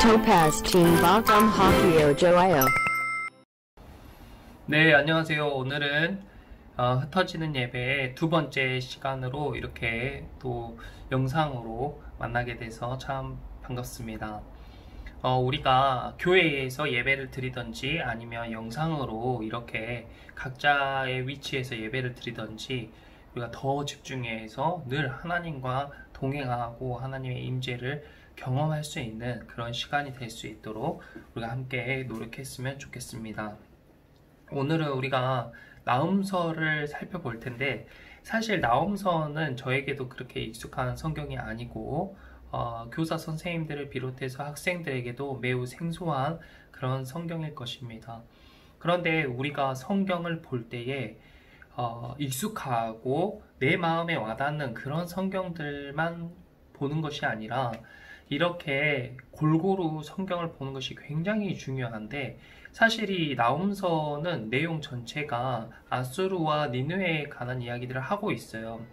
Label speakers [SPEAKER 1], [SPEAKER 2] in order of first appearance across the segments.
[SPEAKER 1] Topaz Team Bottom Hockey요 좋아요.
[SPEAKER 2] 네, 안녕하세요. 오늘은 흩어지는 예배의 두 번째 시간으로 이렇게 또 영상으로 만나게 돼서 참 반갑습니다. 우리가 교회에서 예배를 드리던지 아니면 영상으로 이렇게 각자의 위치에서 예배를 드리던지 우리가 더 집중해서 늘 하나님과 동행하고 하나님의 임재를 경험할 수 있는 그런 시간이 될 수 있도록 우리가 함께 노력했으면 좋겠습니다. 오늘은 우리가 나훔서를 살펴볼 텐데, 사실 나훔서는 저에게도 그렇게 익숙한 성경이 아니고 교사 선생님들을 비롯해서 학생들에게도 매우 생소한 그런 성경일 것입니다. 그런데 우리가 성경을 볼 때에 익숙하고 내 마음에 와닿는 그런 성경들만 보는 것이 아니라 이렇게 골고루 성경을 보는 것이 굉장히 중요한데, 사실 이 나훔서는 내용 전체가 아수르와 니느웨에 관한 이야기들을 하고 있어요.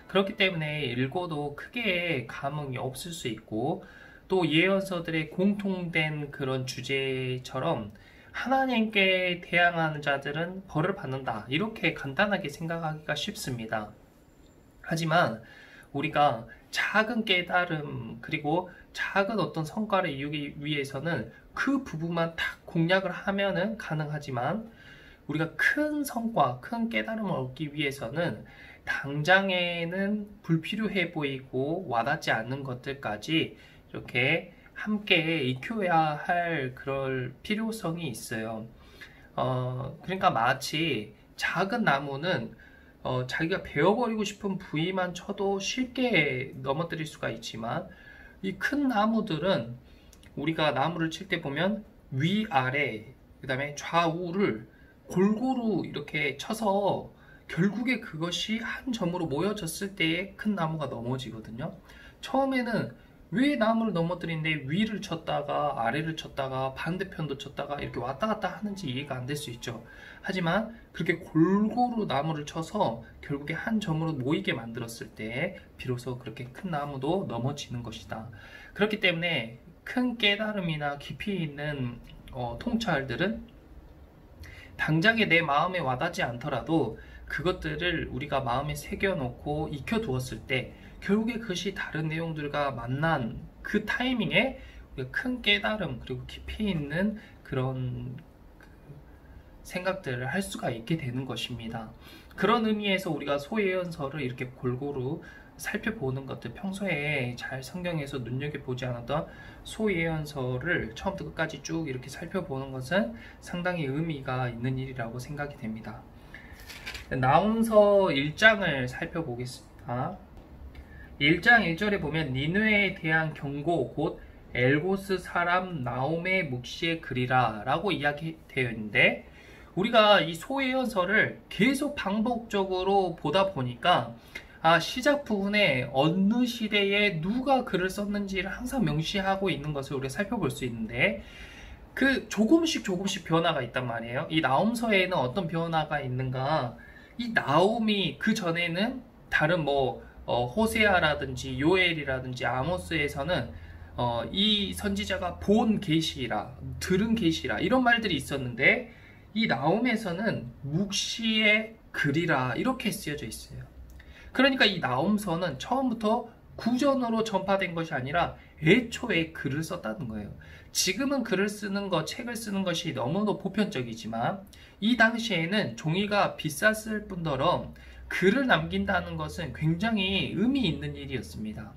[SPEAKER 2] 그렇기 때문에 읽어도 크게 감흥이 없을 수 있고, 또 예언서들의 공통된 그런 주제처럼 하나님께 대항하는 자들은 벌을 받는다, 이렇게 간단하게 생각하기가 쉽습니다. 하지만 우리가 작은 깨달음 그리고 작은 어떤 성과를 이루기 위해서는 그 부분만 딱 공략을 하면은 가능하지만, 우리가 큰 성과, 큰 깨달음을 얻기 위해서는 당장에는 불필요해 보이고 와닿지 않는 것들까지 이렇게 함께 익혀야 할 그럴 필요성이 있어요. 그러니까 마치 작은 나무는 자기가 베어버리고 싶은 부위만 쳐도 쉽게 넘어뜨릴 수가 있지만, 이 큰 나무들은 우리가 나무를 칠 때 보면 위아래 그 다음에 좌우를 골고루 이렇게 쳐서 결국에 그것이 한 점으로 모여졌을 때에 큰 나무가 넘어지거든요. 처음에는 왜 나무를 넘어뜨리는데 위를 쳤다가 아래를 쳤다가 반대편도 쳤다가 이렇게 왔다 갔다 하는지 이해가 안 될 수 있죠. 하지만 그렇게 골고루 나무를 쳐서 결국에 한 점으로 모이게 만들었을 때 비로소 그렇게 큰 나무도 넘어지는 것이다. 그렇기 때문에 큰 깨달음이나 깊이 있는 통찰들은 당장에 내 마음에 와닿지 않더라도 그것들을 우리가 마음에 새겨놓고 익혀두었을 때 결국에 그것이 다른 내용들과 만난 그 타이밍에 우리가 큰 깨달음 그리고 깊이 있는 그런 생각들을 할 수가 있게 되는 것입니다. 그런 의미에서 우리가 소예언서를 이렇게 골고루 살펴보는 것들, 평소에 잘 성경에서 눈여겨보지 않았던 소예언서를 처음부터 끝까지 쭉 이렇게 살펴보는 것은 상당히 의미가 있는 일이라고 생각이 됩니다. 나훔서 1장을 살펴보겠습니다. 1장 1절에 보면 니느웨에 대한 경고 곧 엘고스 사람 나홈의 묵시의 글이라 라고 이야기되어 있는데, 우리가 이 소예언서를 계속 반복적으로 보다 보니까 시작 부분에 어느 시대에 누가 글을 썼는지를 항상 명시하고 있는 것을 우리가 살펴볼 수 있는데, 그 조금씩 변화가 있단 말이에요. 이 나훔서에는 어떤 변화가 있는가? 이 나홈이 그 전에는 다른 호세아라든지 요엘이라든지 아모스에서는 이 선지자가 본 계시라, 들은 계시라 이런 말들이 있었는데, 이 나홈에서는 묵시의 글이라 이렇게 쓰여져 있어요. 그러니까 이 나훔서는 처음부터 구전으로 전파된 것이 아니라 애초에 글을 썼다는 거예요. 지금은 글을 쓰는 것, 책을 쓰는 것이 너무도 보편적이지만 이 당시에는 종이가 비쌌을 뿐더러 글을 남긴다는 것은 굉장히 의미 있는 일이었습니다.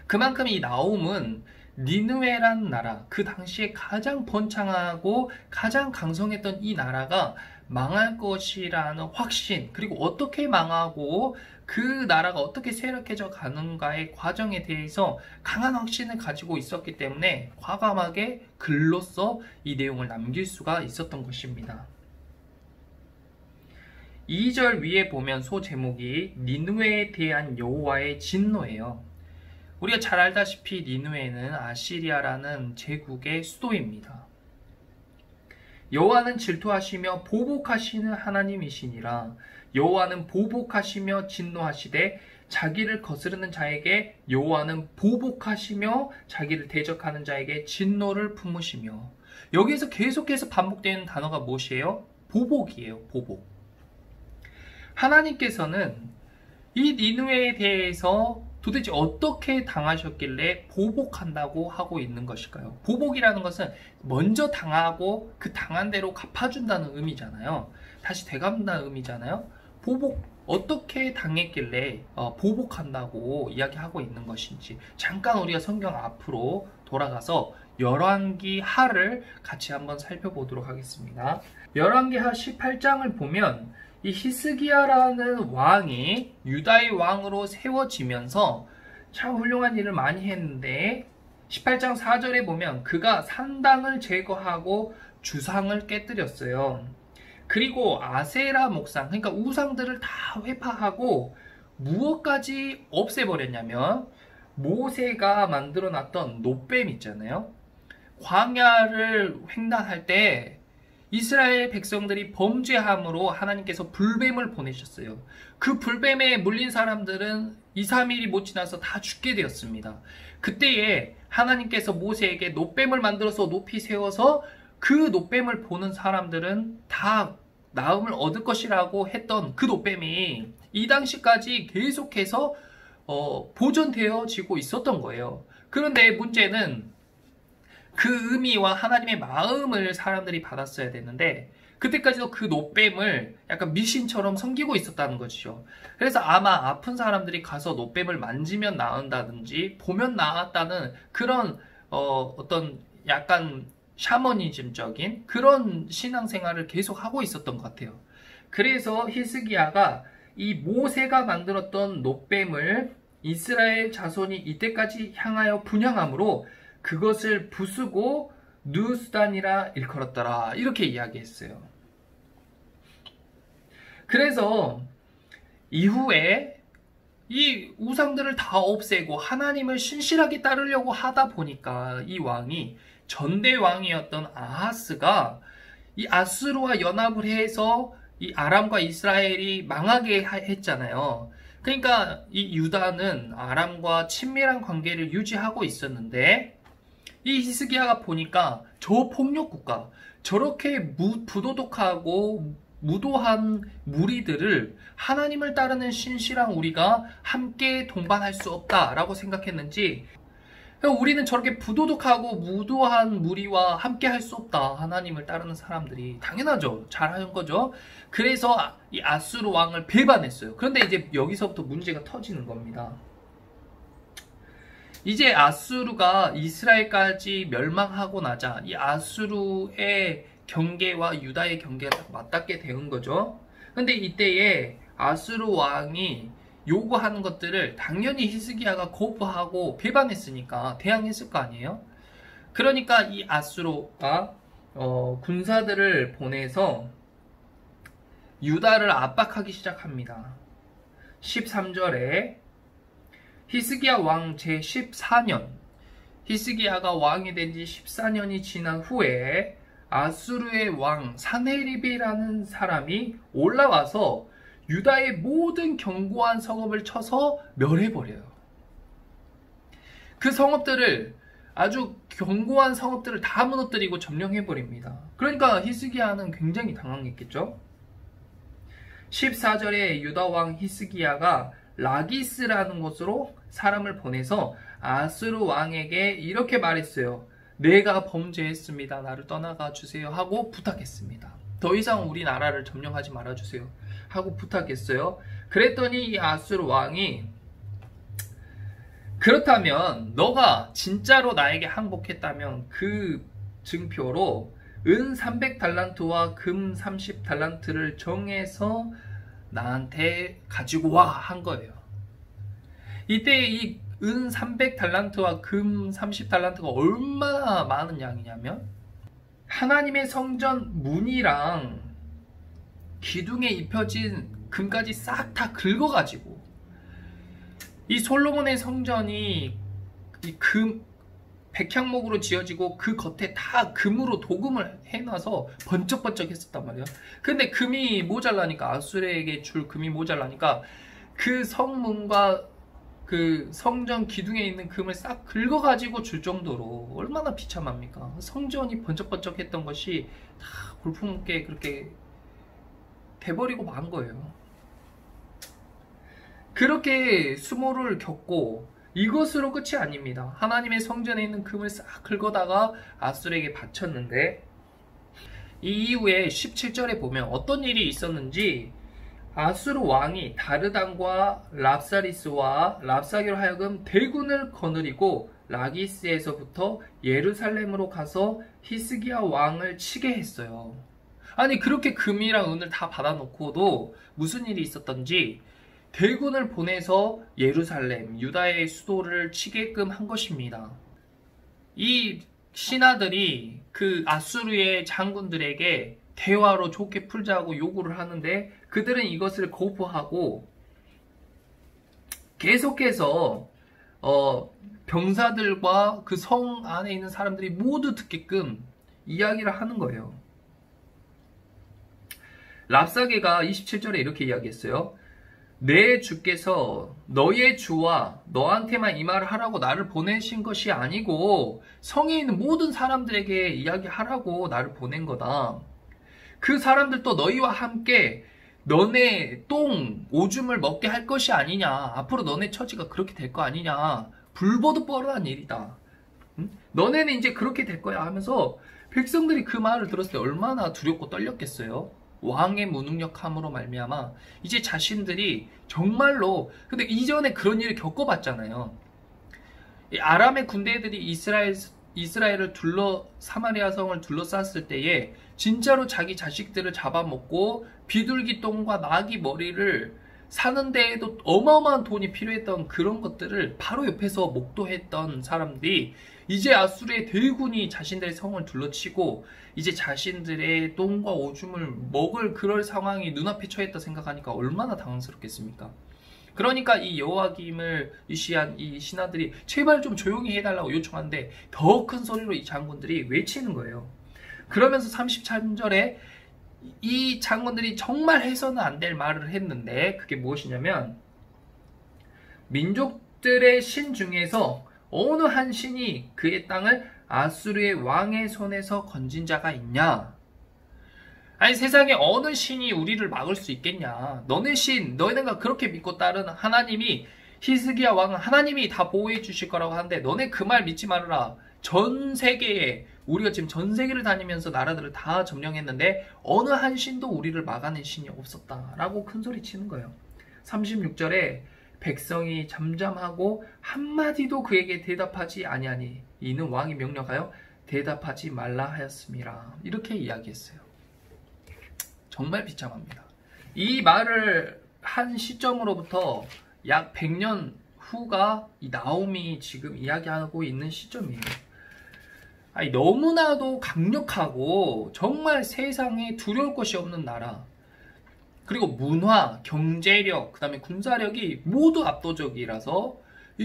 [SPEAKER 2] 그만큼 이 나홈은 니느웨라는 나라, 그 당시에 가장 번창하고 가장 강성했던 이 나라가 망할 것이라는 확신, 그리고 어떻게 망하고 그 나라가 어떻게 쇠락해져 가는가의 과정에 대해서 강한 확신을 가지고 있었기 때문에 과감하게 글로써 이 내용을 남길 수가 있었던 것입니다. 2절 위에 보면 소 제목이 니느웨에 대한 여호와의 진노예요. 우리가 잘 알다시피 니느웨는 아시리아라는 제국의 수도입니다. 여호와는 질투하시며 보복하시는 하나님이시니라. 여호와는 보복하시며 진노하시되 자기를 거스르는 자에게 여호와는 보복하시며 자기를 대적하는 자에게 진노를 품으시며. 여기에서 계속해서 반복되는 단어가 무엇이에요? 보복이에요. 보복. 하나님께서는 이 니느웨에 대해서 도대체 어떻게 당하셨길래 보복한다고 하고 있는 것일까요? 보복이라는 것은 먼저 당하고 그 당한 대로 갚아준다는 의미잖아요. 다시 되갚는다는 의미잖아요. 보복, 어떻게 당했길래 보복한다고 이야기하고 있는 것인지 잠깐 우리가 성경 앞으로 돌아가서 열왕기 하를 같이 한번 살펴보도록 하겠습니다. 열왕기 하 18장을 보면 이 히스기야라는 왕이 유다의 왕으로 세워지면서 참 훌륭한 일을 많이 했는데 18장 4절에 보면 그가 산당을 제거하고 주상을 깨뜨렸어요. 그리고 아세라 목상, 그러니까 우상들을 다 회파하고 무엇까지 없애버렸냐면 모세가 만들어놨던 놋뱀 있잖아요. 광야를 횡단할 때 이스라엘 백성들이 범죄함으로 하나님께서 불뱀을 보내셨어요. 그 불뱀에 물린 사람들은 2, 3일이 못 지나서 다 죽게 되었습니다. 그때에 하나님께서 모세에게 놋뱀을 만들어서 높이 세워서 그 놋뱀을 보는 사람들은 다 나음을 얻을 것이라고 했던 그 놋뱀이 이 당시까지 계속해서 보존되어지고 있었던 거예요. 그런데 문제는 그 의미와 하나님의 마음을 사람들이 받았어야 되는데 그때까지도 그 놋뱀을 약간 미신처럼 섬기고 있었다는 것이죠. 그래서 아마 아픈 사람들이 가서 놋뱀을 만지면 나은다든지 보면 나았다는 그런 어떤 약간 샤머니즘적인 그런 신앙생활을 계속 하고 있었던 것 같아요. 그래서 히스기야가 이 모세가 만들었던 놋뱀을 이스라엘 자손이 이때까지 향하여 분향함으로 그것을 부수고 누수단이라 일컬었더라, 이렇게 이야기했어요. 그래서 이후에 이 우상들을 다 없애고 하나님을 신실하게 따르려고 하다 보니까 이 왕이 전대왕이었던 아하스가 이 아수르와 연합을 해서 이 아람과 이스라엘이 망하게 했잖아요. 그러니까 이 유다는 아람과 친밀한 관계를 유지하고 있었는데 이 히스기야가 보니까 저 폭력국가, 저렇게 부도덕하고 무도한 무리들을 하나님을 따르는 신실한 우리가 함께 동반할 수 없다라고 생각했는지, 우리는 저렇게 부도덕하고 무도한 무리와 함께 할 수 없다, 하나님을 따르는 사람들이. 당연하죠. 잘하는 거죠. 그래서 이 아수르 왕을 배반했어요. 그런데 이제 여기서부터 문제가 터지는 겁니다. 이제 아수르가 이스라엘까지 멸망하고 나자 이 아수르의 경계와 유다의 경계가 딱 맞닿게 되는 거죠. 근데 이때에 아수르 왕이 요구하는 것들을 당연히 히스기야가 거부하고 배반했으니까 대항했을 거 아니에요. 그러니까 이 아수르가 군사들을 보내서 유다를 압박하기 시작합니다. 13절에 히스기야 왕 제14년, 히스기야가 왕이 된 지 14년이 지난 후에 아수르의 왕 사네립이라는 사람이 올라와서 유다의 모든 견고한 성읍을 쳐서 멸해버려요. 그 성읍들을, 아주 견고한 성읍들을 다 무너뜨리고 점령해버립니다. 그러니까 히스기야는 굉장히 당황했겠죠. 14절에 유다 왕 히스기야가 라기스라는 곳으로 사람을 보내서 아수르 왕에게 이렇게 말했어요. 내가 범죄했습니다. 나를 떠나가 주세요 하고 부탁했습니다. 더 이상 우리 나라를 점령하지 말아주세요 하고 부탁했어요. 그랬더니 이 아수르 왕이 그렇다면 너가 진짜로 나에게 항복했다면 그 증표로 은 300달란트와 금 30달란트를 정해서 나한테 가지고 와 한 거예요. 이때 이 은 300달란트와 금 30달란트가 얼마나 많은 양이냐면 하나님의 성전 문이랑 기둥에 입혀진 금까지 싹 다 긁어가지고 이 솔로몬의 성전이 이 금 백향목으로 지어지고 그 겉에 다 금으로 도금을 해놔서 번쩍번쩍 했었단 말이에요. 근데 금이 모자라니까, 아수르에게 줄 금이 모자라니까 그 성문과 그 성전 기둥에 있는 금을 싹 긁어가지고 줄 정도로 얼마나 비참합니까? 성전이 번쩍번쩍했던 것이 다 골프문께 그렇게 돼버리고 만 거예요. 그렇게 수모를 겪고 이것으로 끝이 아닙니다. 하나님의 성전에 있는 금을 싹 긁어다가 아수르에게 바쳤는데 이 이후에 17절에 보면 어떤 일이 있었는지 아수르 왕이 다르단과 랍사리스와 랍사기로 하여금 대군을 거느리고 라기스에서부터 예루살렘으로 가서 히스기야 왕을 치게 했어요. 아니 그렇게 금이랑 은을 다 받아놓고도 무슨 일이 있었던지 대군을 보내서 예루살렘, 유다의 수도를 치게끔 한 것입니다. 이 신하들이 그 아수르의 장군들에게 대화로 좋게 풀자고 요구를 하는데 그들은 이것을 거부하고 계속해서 병사들과 그 성 안에 있는 사람들이 모두 듣게끔 이야기를 하는 거예요. 랍사게가 27절에 이렇게 이야기했어요. 내 주께서 너의 주와 너한테만 이 말을 하라고 나를 보내신 것이 아니고 성에 있는 모든 사람들에게 이야기하라고 나를 보낸 거다. 그 사람들도 너희와 함께 너네 똥, 오줌을 먹게 할 것이 아니냐. 앞으로 너네 처지가 그렇게 될 거 아니냐. 불보듯 뻔한 일이다. 응? 너네는 이제 그렇게 될 거야 하면서 백성들이 그 말을 들었을 때 얼마나 두렵고 떨렸겠어요. 왕의 무능력함으로 말미암아 이제 자신들이 정말로 근데 이전에 그런 일을 겪어봤잖아요. 이 아람의 군대들이 이스라엘을 사마리아 성을 둘러쌌을 때에 진짜로 자기 자식들을 잡아먹고 비둘기 똥과 나귀 머리를 사는 데에도 어마어마한 돈이 필요했던 그런 것들을 바로 옆에서 목도했던 사람들이 이제 아수르의 대군이 자신들의 성을 둘러치고 이제 자신들의 똥과 오줌을 먹을 그럴 상황이 눈앞에 처했다 생각하니까 얼마나 당황스럽겠습니까? 그러니까 이 여호와김을 위시한 이 신하들이 제발 좀 조용히 해달라고 요청하는데 더 큰 소리로 이 장군들이 외치는 거예요. 그러면서 33절에 이 장군들이 정말 해서는 안 될 말을 했는데 그게 무엇이냐면 민족들의 신 중에서 어느 한 신이 그의 땅을 아수르의 왕의 손에서 건진 자가 있냐? 아니 세상에 어느 신이 우리를 막을 수 있겠냐? 너네 신, 너네가 그렇게 믿고 따른 하나님이 히스기야 왕은 하나님이 다 보호해 주실 거라고 하는데 너네 그 말 믿지 말아라. 전 세계에 우리가 지금 전 세계를 다니면서 나라들을 다 점령했는데 어느 한 신도 우리를 막아낸 신이 없었다라고 큰소리 치는 거예요. 36절에 백성이 잠잠하고 한마디도 그에게 대답하지 아니하니 이는 왕이 명령하여 대답하지 말라 하였음이라 이렇게 이야기했어요. 정말 비참합니다. 이 말을 한 시점으로부터 약 100년 후가 이 나홈이 지금 이야기하고 있는 시점이에요. 아니, 너무나도 강력하고 정말 세상에 두려울 것이 없는 나라, 그리고 문화, 경제력, 그 다음에 군사력이 모두 압도적이라서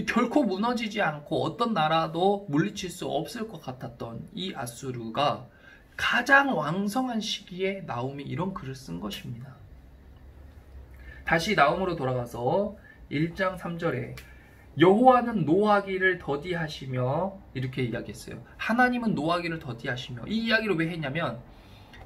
[SPEAKER 2] 결코 무너지지 않고 어떤 나라도 물리칠 수 없을 것 같았던 이 아수르가 가장 왕성한 시기에 나홈이 이런 글을 쓴 것입니다. 다시 나홈으로 돌아가서 1장 3절에 여호와는 노하기를 더디하시며 이렇게 이야기했어요. 하나님은 노하기를 더디하시며 이 이야기를 왜 했냐면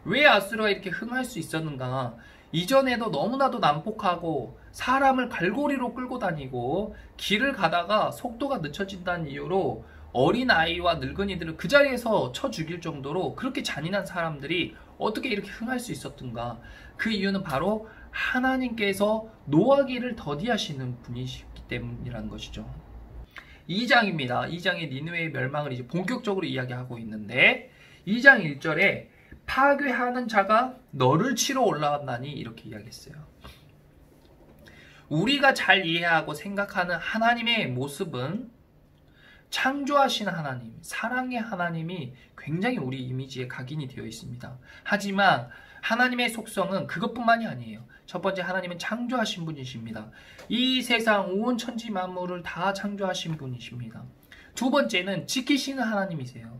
[SPEAKER 2] 왜 아수르가 이렇게 흥할 수 있었는가? 이전에도 너무나도 난폭하고 사람을 갈고리로 끌고 다니고 길을 가다가 속도가 늦춰진다는 이유로 어린아이와 늙은이들을 그 자리에서 쳐 죽일 정도로 그렇게 잔인한 사람들이 어떻게 이렇게 흥할 수 있었던가? 그 이유는 바로 하나님께서 노하기를 더디하시는 분이시기 때문이라는 것이죠. 2장입니다. 2장의 니느웨의 멸망을 이제 본격적으로 이야기하고 있는데 2장 1절에 파괴하는 자가 너를 치러 올라왔나니 이렇게 이야기했어요. 우리가 잘 이해하고 생각하는 하나님의 모습은 창조하신 하나님, 사랑의 하나님이 굉장히 우리 이미지에 각인이 되어 있습니다. 하지만 하나님의 속성은 그것뿐만이 아니에요. 첫 번째, 하나님은 창조하신 분이십니다. 이 세상 온 천지 만물을 다 창조하신 분이십니다. 두 번째는 지키시는 하나님이세요.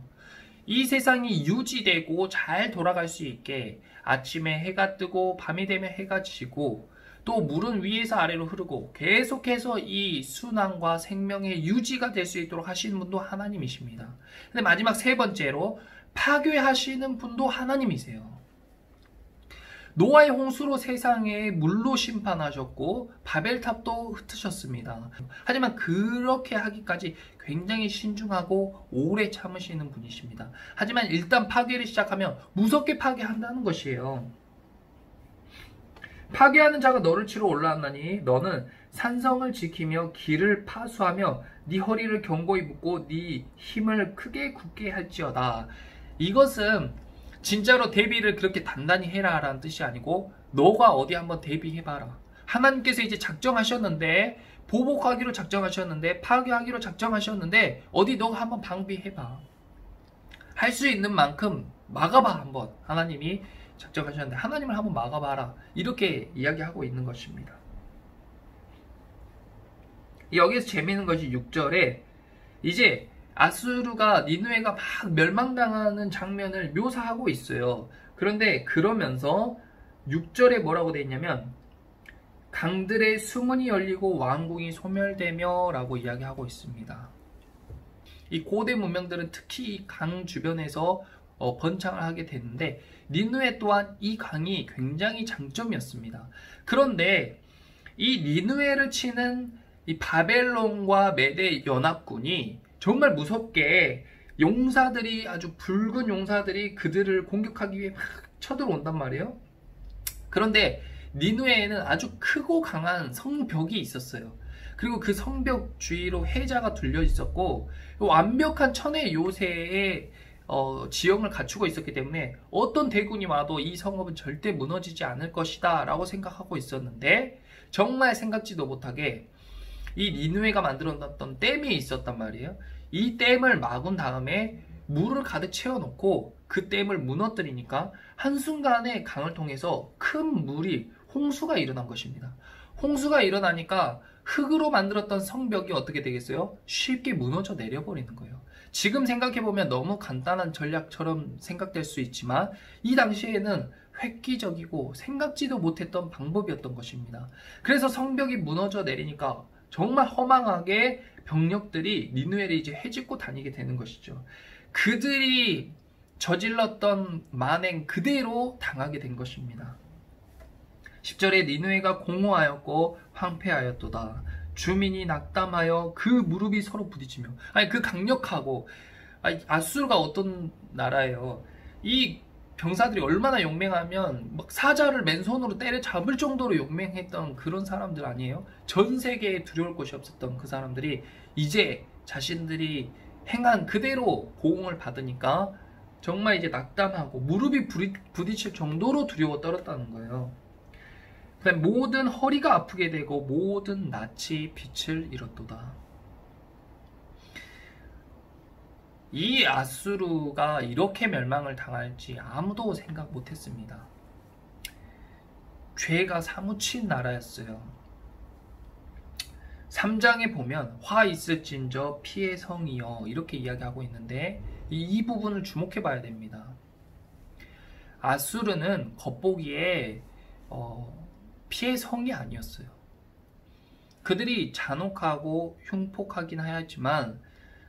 [SPEAKER 2] 이 세상이 유지되고 잘 돌아갈 수 있게 아침에 해가 뜨고 밤이 되면 해가 지고 또 물은 위에서 아래로 흐르고 계속해서 이 순환과 생명의 유지가 될 수 있도록 하시는 분도 하나님이십니다. 근데 마지막 세 번째로 파괴하시는 분도 하나님이세요. 노아의 홍수로 세상에 물로 심판하셨고 바벨탑도 흩으셨습니다. 하지만 그렇게 하기까지 굉장히 신중하고 오래 참으시는 분이십니다. 하지만 일단 파괴를 시작하면 무섭게 파괴한다는 것이에요. 파괴하는 자가 너를 치러 올라왔나니 너는 산성을 지키며 길을 파수하며 네 허리를 견고히 묶고 네 힘을 크게 굳게 할지어다. 이것은 진짜로 대비를 그렇게 단단히 해라 라는 뜻이 아니고 너가 어디 한번 대비해봐라. 하나님께서 이제 작정하셨는데, 보복하기로 작정하셨는데, 파괴하기로 작정하셨는데 어디 너가 한번 방비해봐. 할 수 있는 만큼 막아봐. 한번 하나님이 작정하셨는데 하나님을 한번 막아봐라. 이렇게 이야기하고 있는 것입니다. 여기서 재미있는 것이 6절에 이제 아수르가 니느웨가 막 멸망당하는 장면을 묘사하고 있어요. 그런데 그러면서 6절에 뭐라고 되어 있냐면 강들의 수문이 열리고 왕궁이 소멸되며 라고 이야기하고 있습니다. 이 고대 문명들은 특히 강 주변에서 번창을 하게 됐는데 니느웨 또한 이 강이 굉장히 장점이었습니다. 그런데 이 니느웨를 치는 이 바벨론과 메대 연합군이 정말 무섭게 용사들이, 아주 붉은 용사들이 그들을 공격하기 위해 막 쳐들어온단 말이에요. 그런데 니느웨에는 아주 크고 강한 성벽이 있었어요. 그리고 그 성벽 주위로 해자가 둘려 있었고 완벽한 천의 요새의 지형을 갖추고 있었기 때문에 어떤 대군이 와도 이 성읍은 절대 무너지지 않을 것이다 라고 생각하고 있었는데 정말 생각지도 못하게 이 니느웨가 만들어놨던 댐이 있었단 말이에요. 이 댐을 막은 다음에 물을 가득 채워놓고 그 댐을 무너뜨리니까 한순간에 강을 통해서 큰 물이 홍수가 일어난 것입니다. 홍수가 일어나니까 흙으로 만들었던 성벽이 어떻게 되겠어요? 쉽게 무너져 내려버리는 거예요. 지금 생각해보면 너무 간단한 전략처럼 생각될 수 있지만 이 당시에는 획기적이고 생각지도 못했던 방법이었던 것입니다. 그래서 성벽이 무너져 내리니까 정말 허망하게 병력들이 니느웨를 이제 헤집고 다니게 되는 것이죠. 그들이 저질렀던 만행 그대로 당하게 된 것입니다. 10절에 니느웨가 공허하였고 황폐하였도다. 주민이 낙담하여 그 무릎이 서로 부딪히며. 아니 그 강력하고 아수르가 어떤 나라예요. 이 병사들이 얼마나 용맹하면 막 사자를 맨손으로 때려잡을 정도로 용맹했던 그런 사람들 아니에요? 전 세계에 두려울 곳이 없었던 그 사람들이 이제 자신들이 행한 그대로 보응을 받으니까 정말 이제 낙담하고 무릎이 부딪힐 정도로 두려워 떨었다는 거예요. 그다음에 모든 허리가 아프게 되고 모든 낯이 빛을 잃었도다. 이 아수르가 이렇게 멸망을 당할지 아무도 생각 못했습니다. 죄가 사무친 나라였어요. 3장에 보면 화 있을진저 피의 성이여 이렇게 이야기하고 있는데 이 부분을 주목해 봐야 됩니다. 아수르는 겉보기에 피의 성이 아니었어요. 그들이 잔혹하고 흉폭하긴 하였지만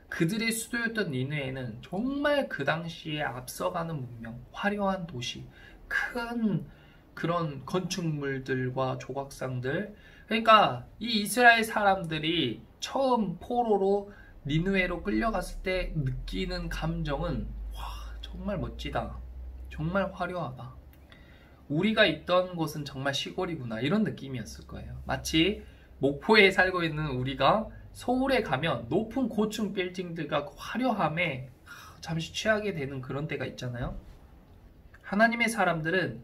[SPEAKER 2] 그들의 수도였던 니느웨는 정말 그 당시에 앞서가는 문명, 화려한 도시, 큰 그런 건축물들과 조각상들. 그러니까 이 이스라엘 사람들이 처음 포로로 니느웨로 끌려갔을 때 느끼는 감정은 와, 정말 멋지다. 정말 화려하다. 우리가 있던 곳은 정말 시골이구나. 이런 느낌이었을 거예요. 마치 목포에 살고 있는 우리가 서울에 가면 높은 고층 빌딩들과 그 화려함에 잠시 취하게 되는 그런 때가 있잖아요. 하나님의 사람들은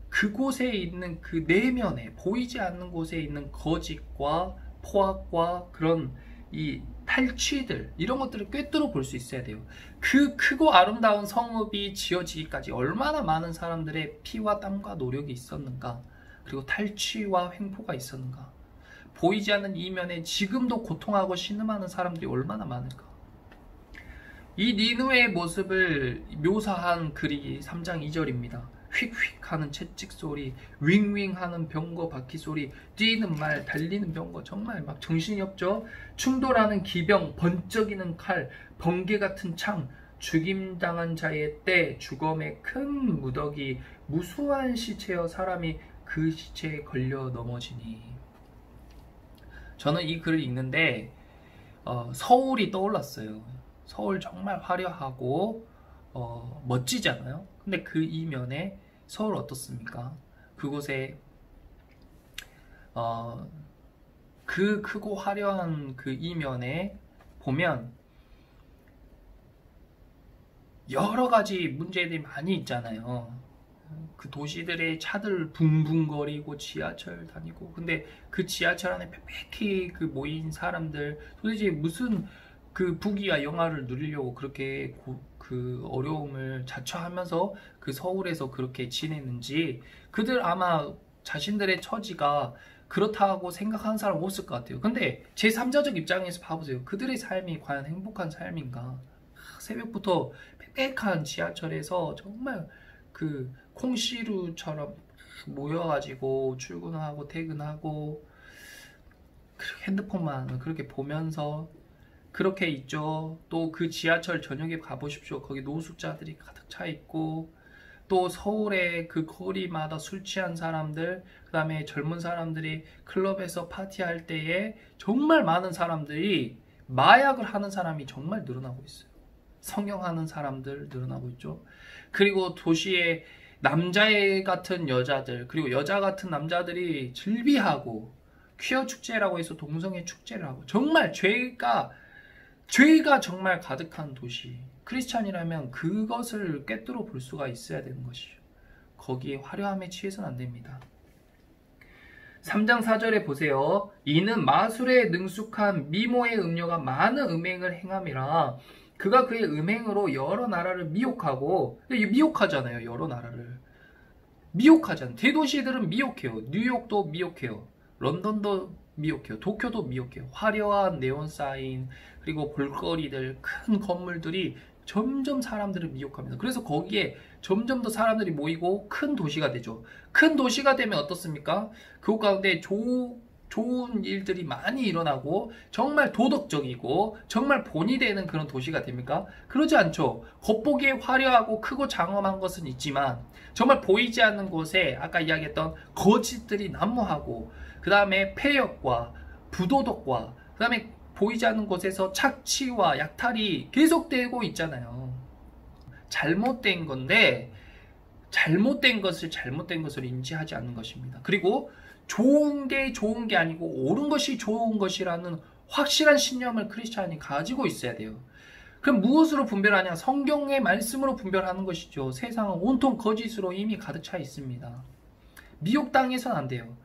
[SPEAKER 2] 그곳에 있는 그 내면에 보이지 않는 곳에 있는 거짓과 포악과 그런 이 탈취들 이런 것들을 꿰뚫어 볼 수 있어야 돼요. 그 크고 아름다운 성읍이 지어지기까지 얼마나 많은 사람들의 피와 땀과 노력이 있었는가, 그리고 탈취와 횡포가 있었는가, 보이지 않는 이면에 지금도 고통하고 신음하는 사람들이 얼마나 많을까. 이 니느웨의 모습을 묘사한 글이 3장 2절입니다. 휙휙 하는 채찍 소리, 윙윙 하는 병거 바퀴 소리, 뛰는 말, 달리는 병거, 정말 막 정신이 없죠. 충돌하는 기병, 번쩍이는 칼, 번개 같은 창, 죽임당한 자의 때, 주검의 큰 무더기, 무수한 시체여 사람이 그 시체에 걸려 넘어지니. 저는 이 글을 읽는데 서울이 떠올랐어요. 서울 정말 화려하고 멋지잖아요. 근데 그 이면에 서울 어떻습니까? 그곳에 그 크고 화려한 그 이면에 보면 여러 가지 문제들이 많이 있잖아요. 그 도시들의 차들 붕붕거리고 지하철 다니고, 근데 그 지하철 안에 빽빽히 그 모인 사람들, 도대체 무슨 그 부귀와 영화를 누리려고 그렇게 그 어려움을 자처하면서 그 서울에서 그렇게 지내는지, 그들 아마 자신들의 처지가 그렇다고 생각하는 사람 없을 것 같아요. 근데 제3자적 입장에서 봐보세요. 그들의 삶이 과연 행복한 삶인가? 새벽부터 빽빽한 지하철에서 정말 그 콩시루처럼 모여가지고 출근하고 퇴근하고 핸드폰만 그렇게 보면서 그렇게 있죠. 또 그 지하철 저녁에 가보십시오. 거기 노숙자들이 가득 차 있고, 또 서울의 그 거리마다 술 취한 사람들, 그 다음에 젊은 사람들이 클럽에서 파티할 때에 정말 많은 사람들이 마약을 하는 사람이 정말 늘어나고 있어요. 성형하는 사람들 늘어나고 있죠. 그리고 도시에 남자 같은 여자들, 그리고 여자 같은 남자들이 즐비하고, 퀴어 축제라고 해서 동성애 축제를 하고, 정말 죄가 정말 가득한 도시. 크리스찬이라면 그것을 꿰뚫어 볼 수가 있어야 되는 것이죠. 거기에 화려함에 취해서는 안 됩니다. 3장 4절에 보세요. 이는 마술에 능숙한 미모의 음녀가 많은 음행을 행함이라. 그가 그의 음행으로 여러 나라를 미혹하고, 미혹하잖아요. 여러 나라를 미혹하잖아요. 대도시들은 미혹해요. 뉴욕도 미혹해요. 런던도 미혹해요. 도쿄도 미혹해요. 화려한 네온 사인, 그리고 볼거리들, 큰 건물들이 점점 사람들을 미혹합니다. 그래서 거기에 점점 더 사람들이 모이고 큰 도시가 되죠. 큰 도시가 되면 어떻습니까? 그곳 가운데 좋은 일들이 많이 일어나고 정말 도덕적이고 정말 본이 되는 그런 도시가 됩니까? 그러지 않죠. 겉보기에 화려하고 크고 장엄한 것은 있지만 정말 보이지 않는 곳에 아까 이야기했던 거짓들이 난무하고, 그 다음에 폐역과 부도덕과, 그 다음에 보이지 않는 곳에서 착취와 약탈이 계속되고 있잖아요. 잘못된 건데 잘못된 것을 인지하지 않는 것입니다. 그리고 좋은 게 아니고 옳은 것이 좋은 것이라는 확실한 신념을 크리스찬이 가지고 있어야 돼요. 그럼 무엇으로 분별하냐? 성경의 말씀으로 분별하는 것이죠. 세상은 온통 거짓으로 이미 가득 차 있습니다. 미혹당해서는 안 돼요.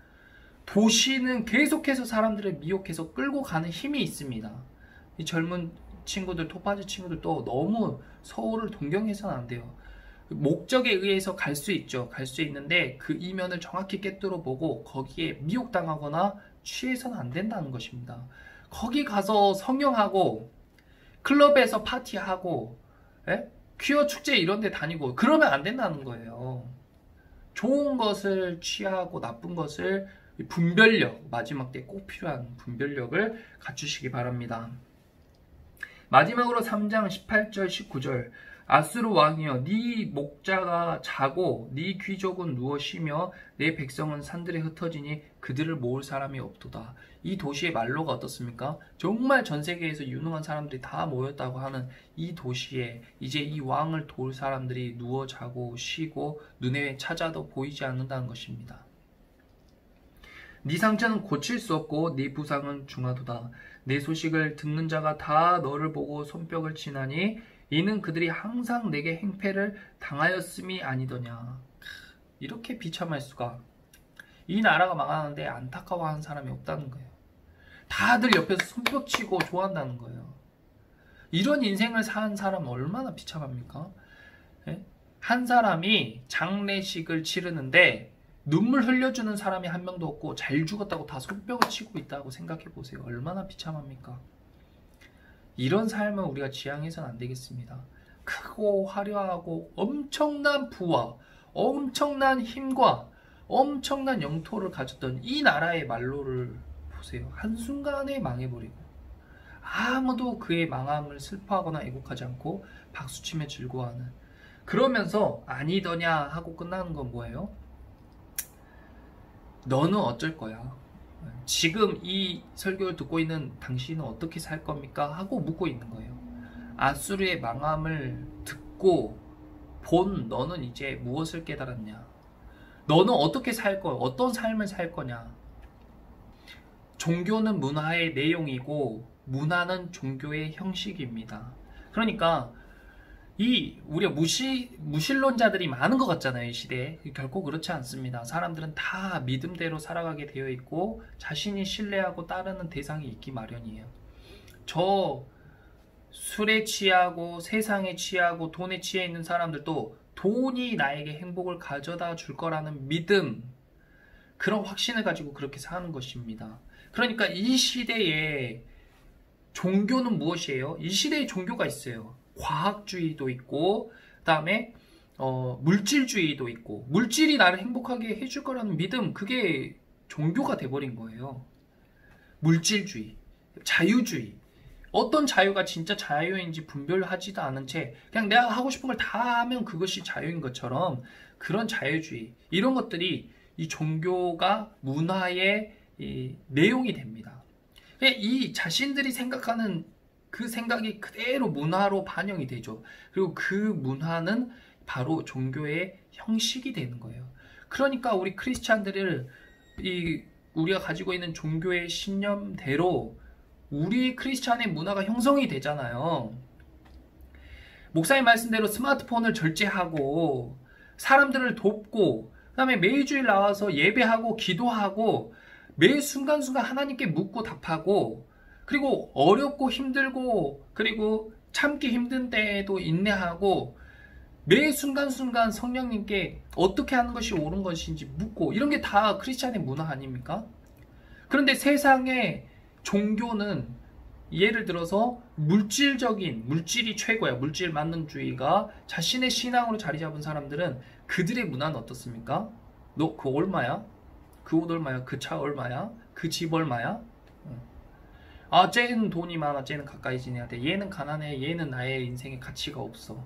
[SPEAKER 2] 도시는 계속해서 사람들을 미혹해서 끌고 가는 힘이 있습니다. 이 젊은 친구들, 토파즈 친구들도 너무 서울을 동경해서는 안 돼요. 목적에 의해서 갈 수 있죠. 갈 수 있는데 그 이면을 정확히 꿰뚫어 보고 거기에 미혹당하거나 취해서는 안 된다는 것입니다. 거기 가서 성형하고 클럽에서 파티하고 퀴어 축제 이런 데 다니고 그러면 안 된다는 거예요. 좋은 것을 취하고 나쁜 것을 분별력, 마지막 때 꼭 필요한 분별력을 갖추시기 바랍니다. 마지막으로 3장 18절 19절. 아수르 왕이여, 네 목자가 자고 네 귀족은 누워 쉬며 내 백성은 산들에 흩어지니 그들을 모을 사람이 없도다. 이 도시의 말로가 어떻습니까? 정말 전 세계에서 유능한 사람들이 다 모였다고 하는 이 도시에 이제 이 왕을 도울 사람들이 누워 자고 쉬고 눈에 찾아도 보이지 않는다는 것입니다. 네 상처는 고칠 수 없고 네 부상은 중하도다. 내 소식을 듣는 자가 다 너를 보고 손뼉을 치나니 이는 그들이 항상 내게 행패를 당하였음이 아니더냐. 이렇게 비참할 수가. 이 나라가 망하는데 안타까워하는 사람이 없다는 거예요. 다들 옆에서 손뼉치고 좋아한다는 거예요. 이런 인생을 산 사람은 얼마나 비참합니까? 한 사람이 장례식을 치르는데 눈물 흘려주는 사람이 한 명도 없고 잘 죽었다고 다 손뼉을 치고 있다고 생각해 보세요. 얼마나 비참합니까? 이런 삶은 우리가 지향해서는 안 되겠습니다. 크고 화려하고 엄청난 부와 엄청난 힘과 엄청난 영토를 가졌던 이 나라의 말로를 보세요. 한순간에 망해버리고 아무도 그의 망함을 슬퍼하거나 애곡하지 않고 박수치며 즐거워하는, 그러면서 아니더냐 하고 끝나는 건 뭐예요? 너는 어쩔 거야? 지금 이 설교를 듣고 있는 당신은 어떻게 살 겁니까? 하고 묻고 있는 거예요. 아수르의 망함을 듣고 본 너는 이제 무엇을 깨달았냐? 너는 어떻게 살 거야? 어떤 삶을 살 거냐? 종교는 문화의 내용이고 문화는 종교의 형식입니다. 그러니까 우리가 무신론자들이 많은 것 같잖아요, 이 시대에. 결코 그렇지 않습니다. 사람들은 다 믿음대로 살아가게 되어 있고 자신이 신뢰하고 따르는 대상이 있기 마련이에요. 저 술에 취하고 세상에 취하고 돈에 취해 있는 사람들도 돈이 나에게 행복을 가져다 줄 거라는 믿음, 그런 확신을 가지고 그렇게 사는 것입니다. 그러니까 이 시대에 종교는 무엇이에요? 이 시대에 종교가 있어요. 과학주의도 있고, 그 다음에 물질주의도 있고, 물질이 나를 행복하게 해줄 거라는 믿음, 그게 종교가 돼버린 거예요. 물질주의, 자유주의, 어떤 자유가 진짜 자유인지 분별하지도 않은 채 그냥 내가 하고 싶은 걸 다 하면 그것이 자유인 것처럼, 그런 자유주의, 이런 것들이 이 종교가 문화의 이 내용이 됩니다. 이 자신들이 생각하는 그 생각이 그대로 문화로 반영이 되죠. 그리고 그 문화는 바로 종교의 형식이 되는 거예요. 그러니까 우리 크리스찬들을 우리가 가지고 있는 종교의 신념대로 우리 크리스찬의 문화가 형성이 되잖아요. 목사님 말씀대로 스마트폰을 절제하고 사람들을 돕고, 그 다음에 매주일 나와서 예배하고 기도하고 매 순간순간 하나님께 묻고 답하고, 그리고 어렵고 힘들고 그리고 참기 힘든 때에도 인내하고 매 순간순간 성령님께 어떻게 하는 것이 옳은 것인지 묻고, 이런 게 다 크리스찬의 문화 아닙니까? 그런데 세상의 종교는 예를 들어서 물질이 최고야. 물질 만능주의가 자신의 신앙으로 자리 잡은 사람들은 그들의 문화는 어떻습니까? 너 그거 얼마야? 그 옷 얼마야? 그 차 얼마야? 그 집 얼마야? 아, 쟤는 돈이 많아. 쟤는 가까이 지내야 돼. 얘는 가난해. 얘는 나의 인생에 가치가 없어.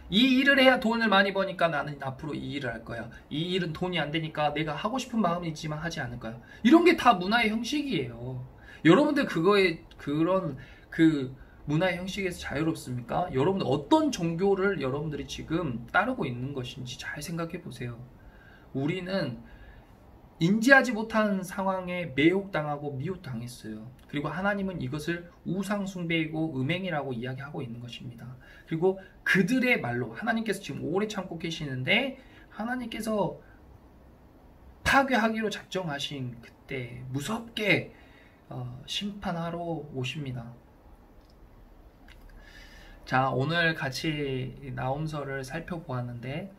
[SPEAKER 2] 이 일을 해야 돈을 많이 버니까 나는 앞으로 이 일을 할 거야. 이 일은 돈이 안 되니까 내가 하고 싶은 마음이 있지만 하지 않을 거야. 이런 게 다 문화의 형식이에요. 여러분들 그런 문화의 형식에서 자유롭습니까? 여러분들 어떤 종교를 여러분들이 지금 따르고 있는 것인지 잘 생각해 보세요. 우리는 인지하지 못한 상황에 매혹당하고 미혹당했어요. 그리고 하나님은 이것을 우상숭배이고 음행이라고 이야기하고 있는 것입니다. 그리고 그들의 말로 하나님께서 지금 오래 참고 계시는데, 하나님께서 파괴하기로 작정하신 그때 무섭게 심판하러 오십니다. 자, 오늘 같이 나홈서를 살펴보았는데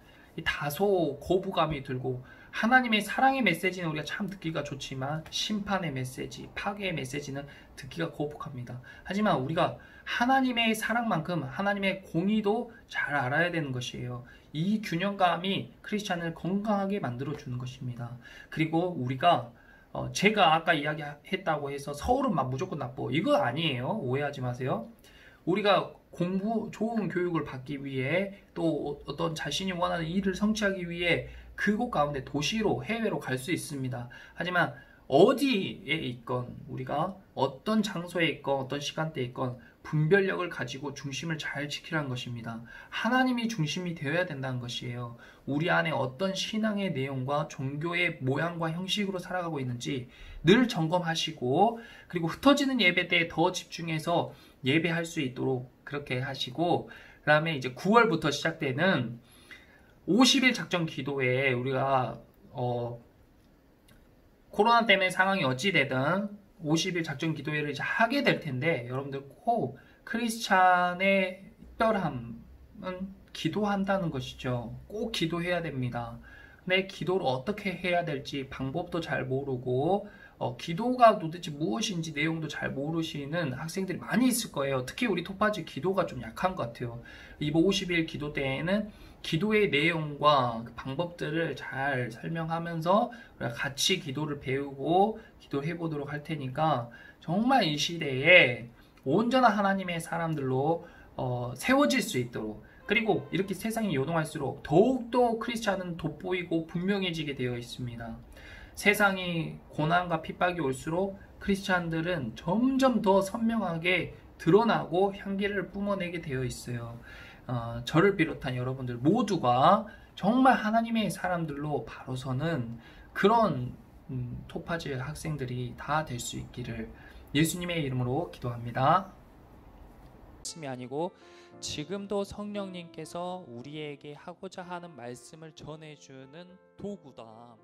[SPEAKER 2] 다소 거부감이 들고, 하나님의 사랑의 메시지는 우리가 참 듣기가 좋지만 심판의 메시지, 파괴의 메시지는 듣기가 거북합니다. 하지만 우리가 하나님의 사랑만큼 하나님의 공의도 잘 알아야 되는 것이에요. 이 균형감이 크리스찬을 건강하게 만들어주는 것입니다. 그리고 우리가 제가 아까 이야기했다고 해서 서울은 막 무조건 나빠, 이거 아니에요. 오해하지 마세요. 우리가 좋은 교육을 받기 위해, 또 어떤 자신이 원하는 일을 성취하기 위해 그곳 가운데 도시로, 해외로 갈 수 있습니다. 하지만 어디에 있건, 우리가 어떤 장소에 있건 어떤 시간대에 있건 분별력을 가지고 중심을 잘 지키라는 것입니다. 하나님이 중심이 되어야 된다는 것이에요. 우리 안에 어떤 신앙의 내용과 종교의 모양과 형식으로 살아가고 있는지 늘 점검하시고, 그리고 흩어지는 예배 때 더 집중해서 예배할 수 있도록 그렇게 하시고, 그 다음에 이제 9월부터 시작되는 50일 작전 기도에 우리가 코로나 때문에 상황이 어찌되든 50일 작전 기도회를 이제 하게 될 텐데, 여러분들 꼭 크리스찬의 특별함은 기도한다는 것이죠. 꼭 기도해야 됩니다. 근데 기도를 어떻게 해야 될지 방법도 잘 모르고 기도가 도대체 무엇인지 내용도 잘 모르시는 학생들이 많이 있을 거예요. 특히 우리 토파즈 기도가 좀 약한 것 같아요. 이번 50일 기도 때에는 기도의 내용과 그 방법들을 잘 설명하면서 같이 기도를 배우고 기도해 보도록 할 테니까 정말 이 시대에 온전한 하나님의 사람들로 세워질 수 있도록, 그리고 이렇게 세상이 요동할수록 더욱더 크리스찬은 돋보이고 분명해지게 되어 있습니다. 세상이 고난과 핍박이 올수록 크리스찬들은 점점 더 선명하게 드러나고 향기를 뿜어내게 되어 있어요. 저를 비롯한 여러분들 모두가 정말 하나님의 사람들로 바로 서는 그런 토파즈 학생들이 다 될 수 있기를 예수님의 이름으로 기도합니다.
[SPEAKER 3] 말씀이 아니고 지금도 성령님께서 우리에게 하고자 하는 말씀을 전해주는 도구다.